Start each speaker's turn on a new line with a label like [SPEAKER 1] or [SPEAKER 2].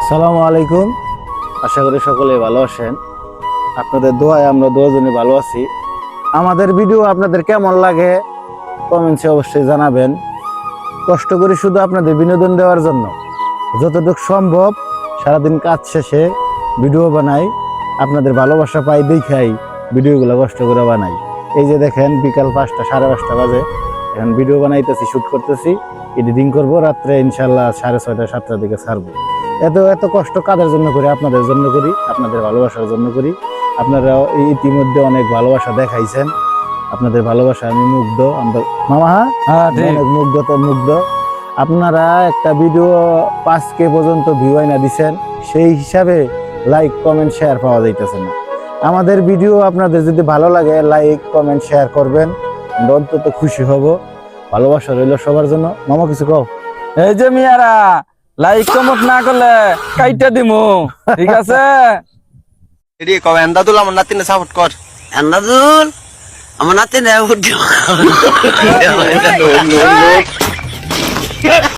[SPEAKER 1] আসসালামু আলাইকুম। আশা করি সকলে ভালো আছেন। আপনাদের দোয়ায় আমরা দুজনে ভালো আছি। আমাদের ভিডিও আপনাদের কেমন লাগে কমেন্টসে অবশ্যই জানাবেন। কষ্ট করি শুধু আপনাদের বিনোদন দেওয়ার জন্য, যতটুকু সম্ভব সারাদিন কাজ শেষে ভিডিও বানাই, আপনাদের ভালোবাসা পাই দেখাই ভিডিওগুলো কষ্ট করে বানাই। এই যে দেখেন বিকাল 5টা 5:30 বাজে, এখন ভিডিও বানাইতেছি, শুট করতেছি, এডিটিং করব, রাত্রে ইনশাল্লাহ 6:30 7টার দিকে ছাড়বো। এত এত কষ্ট কাদের জন্য করি? আপনাদের জন্য করি, আপনাদের ভালোবাসার জন্য করি। আপনারা ইতিমধ্যে অনেক ভালোবাসা দেখাইছেন, আপনাদের ভালোবাসা আমি মুগ্ধ। আমরা মামা অনেক মুগ্ধ, তো মুগ্ধ। আপনারা একটা ভিডিও 5K পর্যন্ত ভিউ আইনা দিচ্ছেন, সেই হিসাবে লাইক কমেন্ট শেয়ার পাওয়া যাইতেছে না। আমাদের ভিডিও আপনাদের যদি ভালো লাগে লাইক কমেন্ট শেয়ার করবেন, আমরা অন্তত খুশি হব। ভালোবাসা রইল সবার জন্য। মামা কিছু কও।
[SPEAKER 2] এই যে মিয়ারা লাইক কমেন্ট না করলে কাইটা দিমু, ঠিক আছে?
[SPEAKER 3] এডি কও এন্দাদুল আমার নাতিনে সাপোর্ট কর।
[SPEAKER 4] এন্দাদুল আমার নাতি নেই